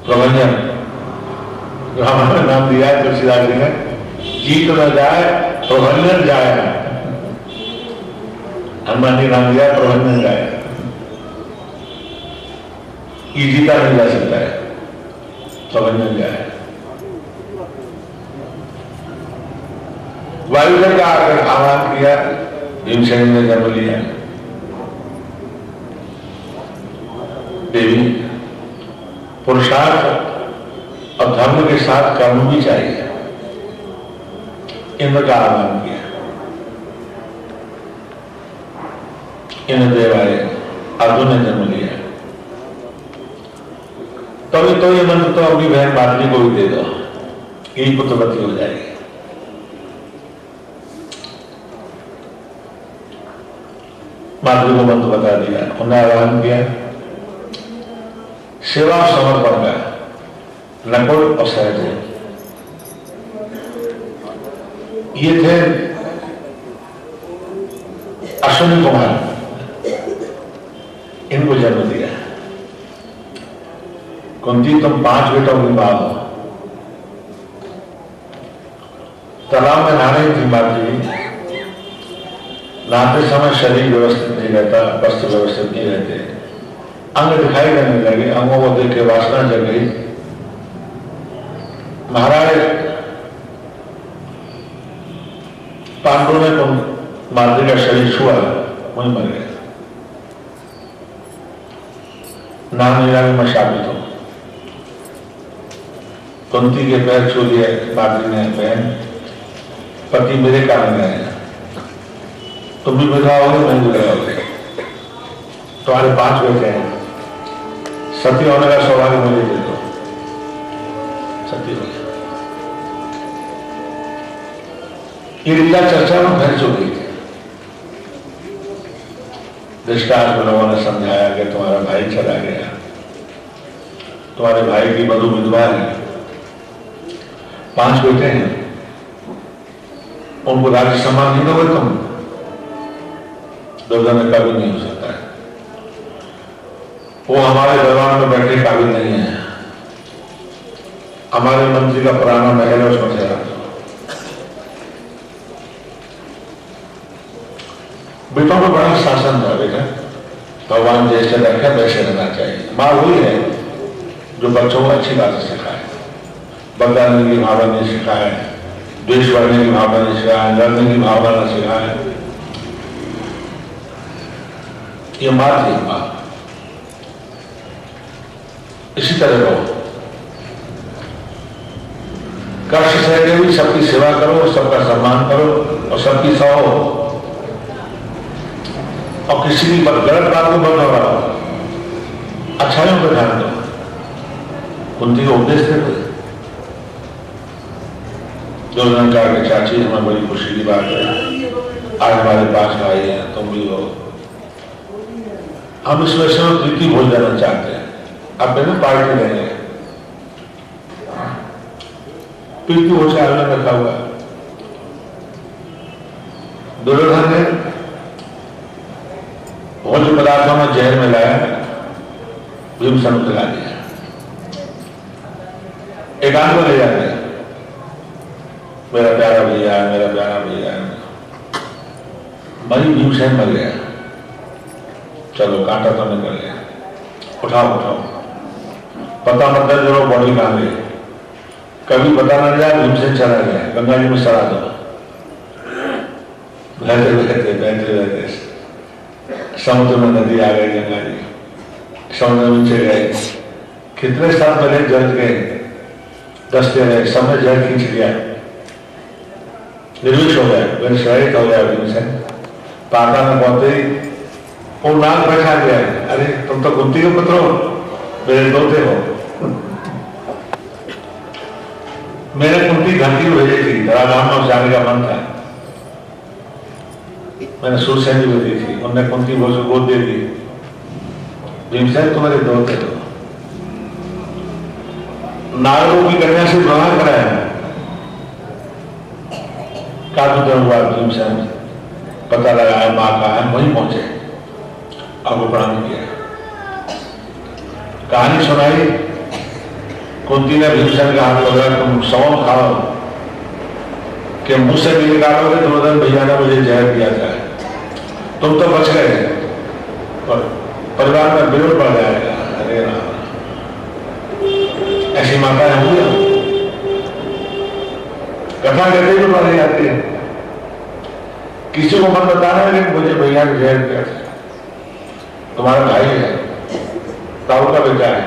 प्रबंधन हमारा नाम दिया है तुलसीदास जी ने, जीत न जाए प्रबंधन जाए। हनुमान जी नाम दिया प्रबंधन जाए। ये जीता नहीं जा सकता है, समझ में क्या है। वायुदेव का आकर आह्वान किया, भीमसेन ने जन्म लिया। देवी पुरुषार्थ और धर्म के साथ कर्म भी चाहिए, इंद्र का आह्वान किया। इंद्र देव आए, अर्जुन ने जन्म लिया। तभी तो ये मंत्र तो अपनी बहन मातृ को भी दे दो, यही पुत्रवती हो जाएगी। मातृ को मंत्र बता दिया, उन्हें आह्वान किया। सेवा और समर्पण का नकुल और सहदेव ये थे अश्विनी कुमार, इनको जन्म दिया। कुंती तुम 5 बेटों की मां हो। तालाब में नहा रही थी मातृ, नहाते समय शरीर व्यवस्थित नहीं रहता, वस्त्र व्यवस्थित नहीं रहते, अंग दिखाई देने लगे। अंगों को देख के वासना जग गई। महाराज पांडु ने मातृ का शरीर छुआ, वही मर गया। नाम लीला में मैं शापित हूं। कुंती के पैर छू लिए मातृ ने, बहन पति मेरे कारण गए, तुम भी विधवा होगे, मैं भी विधवा होगे, तुम्हारे 5 बेटे हैं, सती होने का सौभाग्य मुझे दे दो। सती हो गया। ये लीला चर्चा में फैल चुकी थी। दृष्टांत में लोगों ने समझाया कि तुम्हारा भाई चला गया, तुम्हारे भाई की बधू विधवा है, 5 बेटे हैं, उनको राज्य सम्मान नहीं दोगे तुम? दुर्योधन का भी नहीं हो सकता है, वो हमारे दरबार में बैठे काबिल नहीं है, हमारे मंत्री का पुराना महल है, उसमें ठहरा दो। बेटों को बड़ा शासन था बेटा, भगवान जैसे रखे वैसे रहना चाहिए। माँ वही है जो बच्चों को अच्छी बातें सिखाए, बदला लेने की भावना नहीं सिखाए, द्वेष बढ़ने की भावना नहीं सिखाए, लड़ने की भावना नहीं सिखाए। ये माँ थी माँ। इसी तरह रहो, कष्ट सह के भी सबकी सेवा करो, सबका सम्मान करो और सबकी सहो, और किसी की गलत बात को मत दोहराओ, अच्छाइयों पर ध्यान दो। कुंती को उपदेश दे दो। दुर्योधन कहा कि चाची हमें बड़ी खुशी की बात है, आज हमारे पास भाई है, तुम भी हो, हम इस वैसे में प्रीति भोज देना चाहते हैं, अब मैंने पार्टी देंगे। प्रीति भोज का आयोजन रखा हुआ। दुर्योधन ने भोज्य पदार्थों में जहर मिलाया, भीमसेन को खिला दिया। एकांत में ले जाते, मेरा प्यारा भैया है, मेरा प्यारा भैया है, भाई भीमसेन मर गया, चलो कांटा तो निकल गया, उठाओ उठाओ, पता मत है जो बॉडी कहां गई, कभी पता न जाए भीमसेन चला गया, गंगा जी में सड़ा दो। बहते बहते बहते बहते समुद्र में नदी आ गई, गंगा जी समुद्र में चले गए। कितने साल पहले जल गए, 10 दिन समय जल खींच लिया, निर्विष हो गया, फिर शहीद हो गया भीमसेन। पाता में पहुंचे वो नाग बैठा गया, अरे तुम तो कुंती के पुत्र हो, मेरे दोते हो। मैंने कुंती घंटी को भेजी थी, राम में जाने का मन था, मैंने सुरसेन भी भेजी थी, उन्होंने कुंती को गोद दे दी। भीमसेन तुम्हारे दोते हो। नागरों की कन्या से विवाह कराया, काफी दिन हुआ, भीमसेन पता लगाया मां का है, वहीं पहुंचे, आपको प्रणाम किया, कहानी सुनाई। कुंती ने भीमसेन का हाथ पकड़ा, तुम सौंफ खाओ कि मुंह से भी निकालोगे, दुर्योधन भैया ने मुझे जहर दिया था, तुम तो बच गए, पर परिवार में विरोध बढ़ जाएगा। अरे राम, माताएं होंगी, कथा कहते तो मारी जाती है। किसी को मन बताना है कि मुझे भैया की जहर दिया, तुम्हारा भाई है, ताऊ का बेटा है,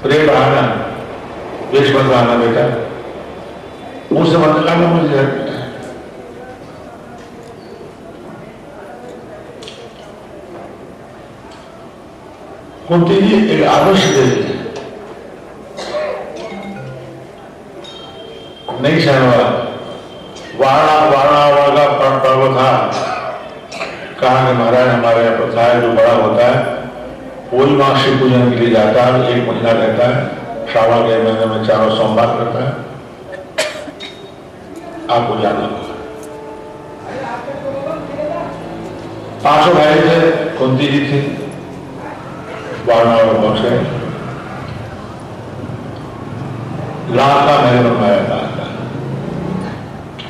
प्रेम बढ़ाना, देश बनवाना बेटा, मुझसे मत निकालना मुझे जहर दिया है। कुंती जी एक आदर्श देवी है, नहीं सहना वाणा वाणा पर्व था, कहा कि महाराज हमारे यहाँ प्रथा है, जो बड़ा होता है वही मां शिव पूजन के लिए जाता है, 1 महीना रहता है, श्रावण के महीने में 4 सोमवार करता है, आपको जाना होगा। 5 भाई थे, कुंती जी थी, वाणा और पक्ष है, लाल का महल बनवाया था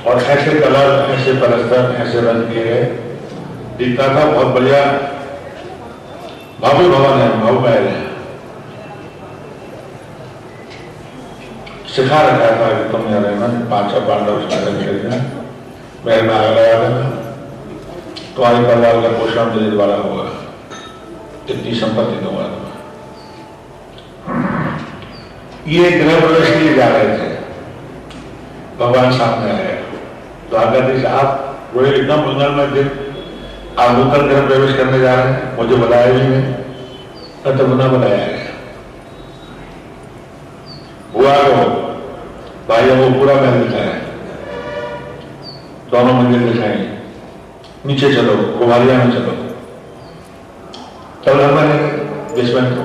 और ऐसे कलर, ऐसे परस्तर, ऐसे रंग किए गए, दिखता था बहुत बढ़िया भव्य भवन है, भव्य महल है। सिखा रखा था कि तुम यहाँ रहना, 5 पांडव महल में आग लगा देना, तुम्हारे परिवार का पोषण मेरे द्वारा होगा, इतनी संपत्ति दूंगा तुम्हें। ये गृह प्रवेश के लिए जा रहे थे, भगवान सामने आए, द्वारकाधीश आप वो इतना मंगल में दिन आप उत्तर गृह प्रवेश करने जा रहे हैं, मुझे बुलाया भी नहीं, तो गुना बुलाया गया। हुआ तो भाई वो पूरा महल दिखाया, दोनों मंदिर दिखाएंगे, नीचे चलो, कुमारिया में चलो, तब हमने बेसमेंट को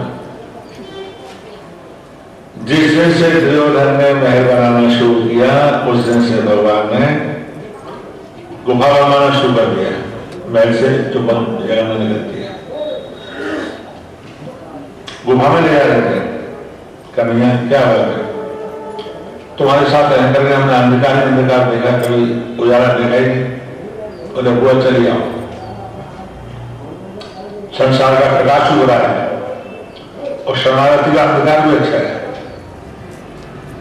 जिस दिन से दुर्योधन ने महल बनाना शुरू किया, उस दिन से भगवान ने गुफा बनाना शुरू कर दिया, महल से जो बंद जगह में निकलती है, गुफा में ले जा रहे थे। कन्हैया क्या हुआ, तुम्हारे साथ रहकर के हमने अंधकार ही अंधकार देखा, कभी उजाला देखा ही नहीं, बोले बुआ चली आओ, संसार का प्रकाश हो रहा है और शरणार्थी का अंधकार भी अच्छा है।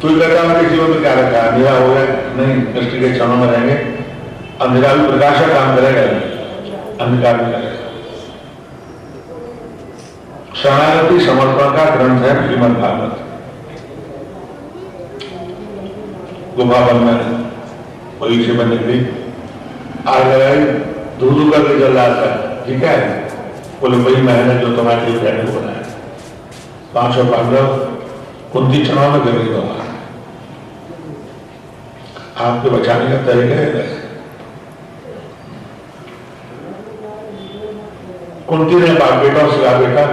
तू कहता हमारे जीवन में क्या रखा है, अंधेरा हो गया, नहीं, दृष्टि के क्षणों में रहेंगे, अंधेरा भी प्रकाश का काम करेगा, अंधकार भी करेगा। शरणागति समर्पण का ग्रंथ है श्रीमद् भागवत। गुफा बन में वही से बन निकली, आग लगाई, धू करके जल रहा था, ठीक है, बोले वही महल है जो तुम्हारे लिए रहने को बनाया। 5 पांडव कुंती चुनाव में गिर गई, आपके बचाने का तरीका है। कुंती ने बेटा से कहा, बेटा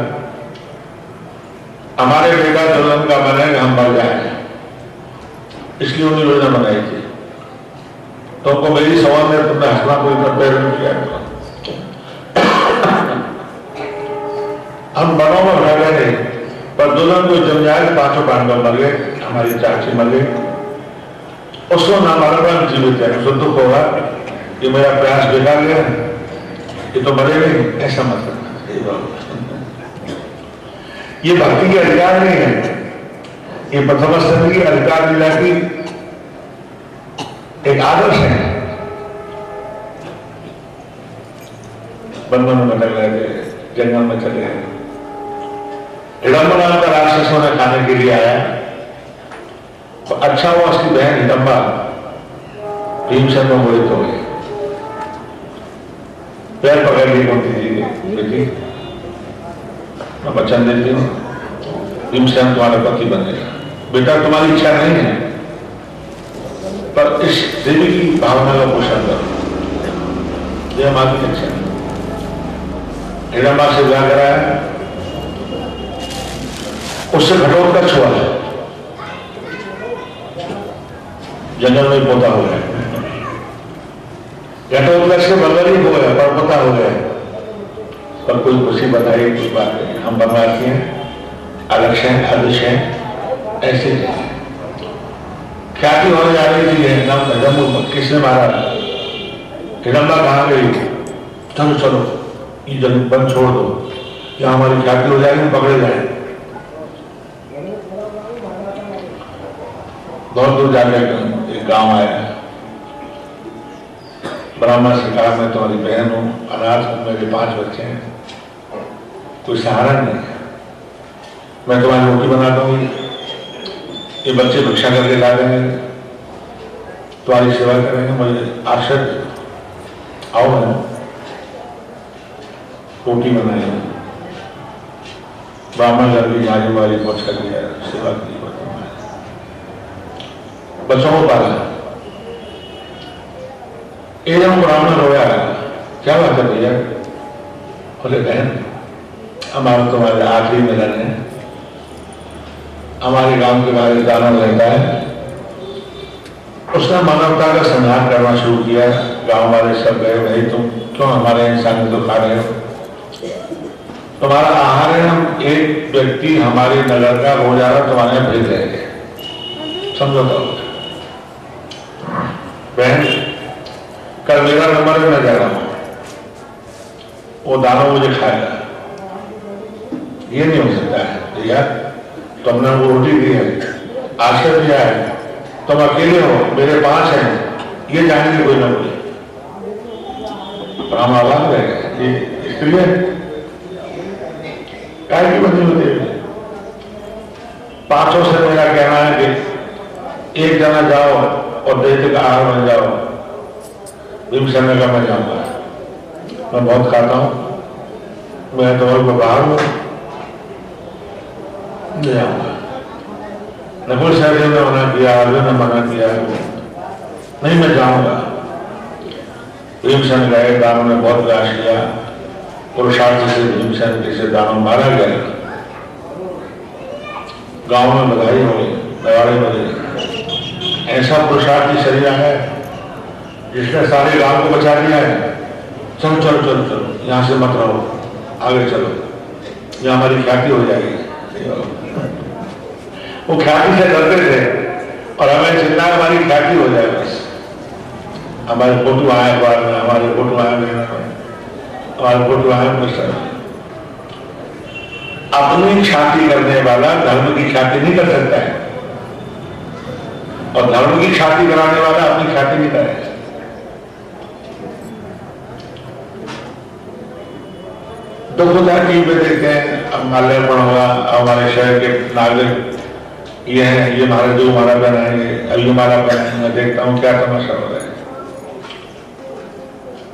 हमारे बेटा दुल्हन का मन है हम मर जाए, इसलिए उन्हें योजना बनाई थी। तुमको मेरी सवाल में तुमने हंसना कोई कर पैर नहीं किया, हम बनों में रह गए नहीं, पर दुल्हन को जम जाए, 5 पांडव मर गए, हमारी चाची मर गई, उसको ना मरण जीवित है, उसको दुख होगा कि मेरा प्रयास बेकार गया, ये तो मरे नहीं, ऐसा मत करना। ये भक्ति के अधिकार नहीं है, ये प्रथम स्तर की अधिकार लीला की एक आदर्श है। बंधन में भटक रहे थे, जंगल में चले गए, हिडम्बा नाम का राक्षसों ने खाने के लिए आया, तो अच्छा हुआ उसकी बहन हिडम्बा भीमसेन में मोहित हो गई, पैर पकड़ ली कुंती जी ने, बेटी मैं वचन देती हूँ भीमसेन तुम्हारा पति बनेगा, बेटा तुम्हारी इच्छा नहीं है, पर इस देवी की भावना का पोषण करो, यह हमारी इच्छा है। हिडम्बा से विवाह कराया, उससे घटोत्कच हुआ, जंगल में पोता हो गया, घटोत्कच के बलवरी हो गया, पर पोता हो गया, पर कोई खुशी बताई कोई बात नहीं, हम बनवासी हैं, अलग हैं, आदर्श हैं, ऐसे ख्याति होने जा रही थी, एकदम किसने मारा, हिडम्बा कहाँ गई, चलो चलो ये जमीन बंद छोड़ दो, या हमारी ख्याति हो जाएगी, पकड़े जाए। बहुत दूर जाकर एक गांव आया, ब्राह्मण से कहा मैं तुम्हारी बहन हूँ, अनाथ हूँ, मेरे 5 बच्चे हैं, कोई सहारा नहीं है, मैं तुम्हारी रोटी बना दूंगी, ये बच्चे भिक्षा करके ला देंगे, तुम्हारी सेवा करेंगे, मुझे आश्रय आओ है। रोटी बनाई, ब्राह्मण घर की झाड़ी वाली पहुंच कर दिया, सेवा की, बच्चों को पाला। एकदम ब्राह्मण रोया, क्या बात है भैया? बोले बहन हमारा तुम्हारे आखिरी मिलन है, हमारे गांव के बाहर दानव रहता है, उसने मानवता का संहार करना शुरू किया। गांव वाले सब गए, भाई तुम क्यों हमारे इंसान को खा रहे हो? तुम्हारा आहार है, हम एक व्यक्ति हमारे नगर का रोजाना तुम्हारे यहाँ भेज देंगे, समझो तो। बहन कल मेरा नंबर है, मैं जा रहा हूं, वो दानव मुझे खाएगा, ये नहीं हो सकता है यार, तुमने वो रोटी दी है, आश्रय दिया है, तुम अकेले हो, मेरे 5 हैं, ये जानेंगे कोई ना कोई। हम आवाज रहेगा, ये स्त्री है काय की बंदी होती है। 500 से मेरा कहना है कि एक जना जाओ और दैत्य का आहार बन जाओ। भीमसेन का मैं जाऊंगा, मैं बहुत खाता हूं, मैं तो और बाहर हूं, नहीं जाऊंगा। नकुल सहदेव ने मना किया, अर्जुन ने मना किया, नहीं मैं जाऊंगा। भीमसेन गए, दानव ने बहुत प्रयास किया, पुरुषार्थ से भीमसेन जिसे दानव मारा गया। गांव में बधाई हो गई, नगाड़े बजे, ऐसा पुरुषार्थी शरीर है जिसने सारे गांव को बचा दिया है। चलो चलो चलो चलो, यहां से मत रहो, आगे चलो, यहां हमारी ख्याति हो जाएगी। वो ख्याति से डरते थे और हमें चिंता हमारी ख्याति हो जाए, बस हमारे फोटो आए बाद में, हमारे फोटो आए, हमारे फोटो आए, अपनी ख्याति करने वाला धर्म की ख्याति नहीं कर सकता है, और धर्म की ख्याति कराने वाला अपनी ख्याति नहीं करेगा। दुखदा टीवी पे देखते हैं, अब माल्यार्पण हुआ, हमारे शहर के नागरिक ये है, ये महाराज जो माला पहनाएंगे, अभी माला पहनाएंगे, मैं देखता हूँ क्या तमाशा हो रहा है।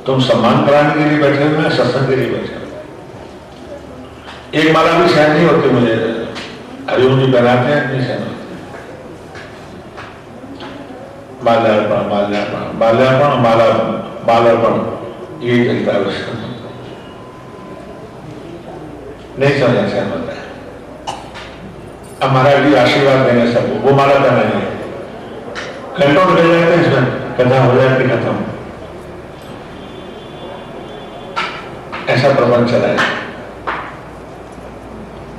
तुम सम्मान कराने के लिए बैठे हो, मैं सत्संग के लिए बैठे हो। एक माला भी सहन नहीं होती मुझे, हरिओम जी पहनाते हैं, नहीं सहन होती। माल्यार्पण माल्यार्पण माल्यार्पण मालार्पण, ये चलता है उसका, नहीं समझा सहन होता है। अब महाराज जी आशीर्वाद देंगे सबको, वो माला पहनाएंगे, घंटों लग जाते हैं इसमें, कथा हो जाती खत्म। ऐसा प्रबंध चला है।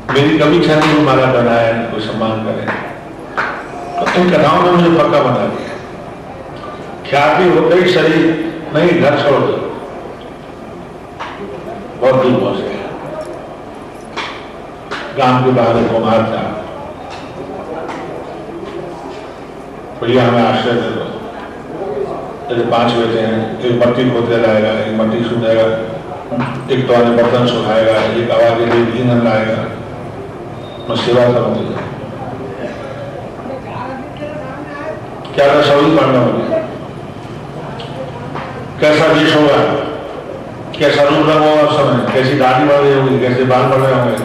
मेरी कभी इच्छा नहीं माला पहनाए, कोई सम्मान करे, तो इन कथाओं ने मुझे पक्का बना दिया। ख्याति हो गई, शरीर नहीं, घर छोड़ दो, बहुत दूर पहुंच गया। गांव के बाहर एक कुम्हार था, भैया हमें आश्रय दे दो, जैसे 5 बेटे हैं, एक मट्टी खोदने लाएगा, एक मट्टी सुनेगा, एक तो आने बर्तन सुखाएगा, एक आवाज के लिए ईंधन लाएगा, मैं सेवा करूंगी। क्या रसोई पढ़ना होगी, कैसा देश होगा, कैसा रूप रंग होगा उस समय, कैसी दाढ़ी बढ़ रही होगी, कैसे बाल बढ़ रहे होंगे,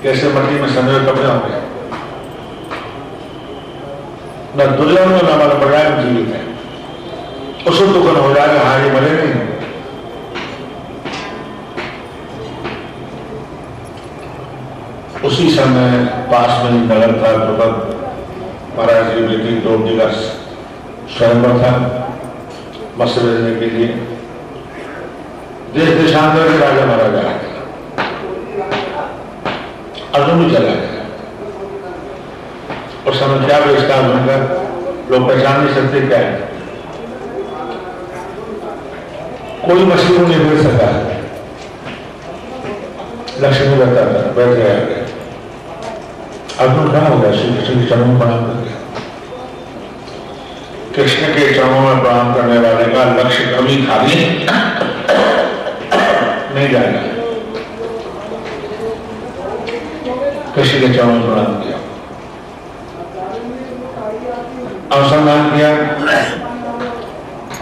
कैसे मट्टी में सने हुए कपड़े होंगे। न दुर्योधन में हमारा बढ़ाए जीवित है, उसको दुखन हो जाएगा, हाँ ये मरे नहीं। उसी समय पास में नगर था, द्रुपद महाराज की बेटी द्रौपदी का स्वयंवर था, मत्स्य भेजने के लिए देश देशांतर के राजा मारा गया, अर्जुन भी चला गया। उस समय क्या बेचता अर्जुन का, लोग पहचान नहीं सकते क्या है, कोई मछली को नहीं भेज सका। लक्ष्मी बैठा था, बैठ गया, अर्जुन खड़ा हो गया, श्री कृष्ण के चरणों में प्रणाम कर गया। कृष्ण के चरणों में प्रणाम करने वाले का लक्ष्य कभी खाली नहीं जाएगा। कृष्ण के चरणों में प्रणाम किया, अनुसंधान किया,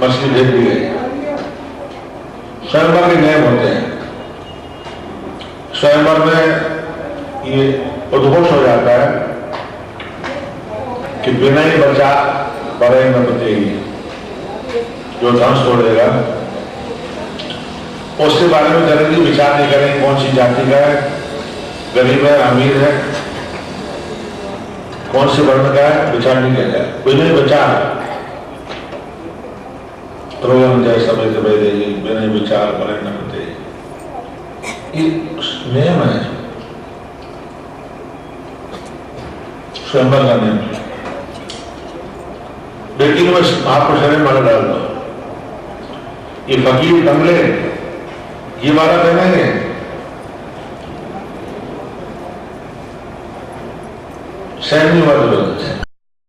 मछली भेज दी गई। स्वयंवर के नियम होते हैं। स्वयंवर में ये उद्घोष हो जाता है कि बिना ही बचा बड़े न बचेगी, जो धन छोड़ेगा उसके बारे में जल्दी विचार नहीं करेंगे कौन सी जाति का है, गरीब है, अमीर है, कौन से वर्ण का है, विचार नहीं किया जाए। कोई नहीं बचा प्रोग्राम जैसा बिना विचार बड़े न बचेगी, ये नियम है, स्वयंवर का नियम। बेटी में आपको शरीर मार डाल दो, ये फकीर कमले ये वाला पहनेंगे, सहनी वाले लोग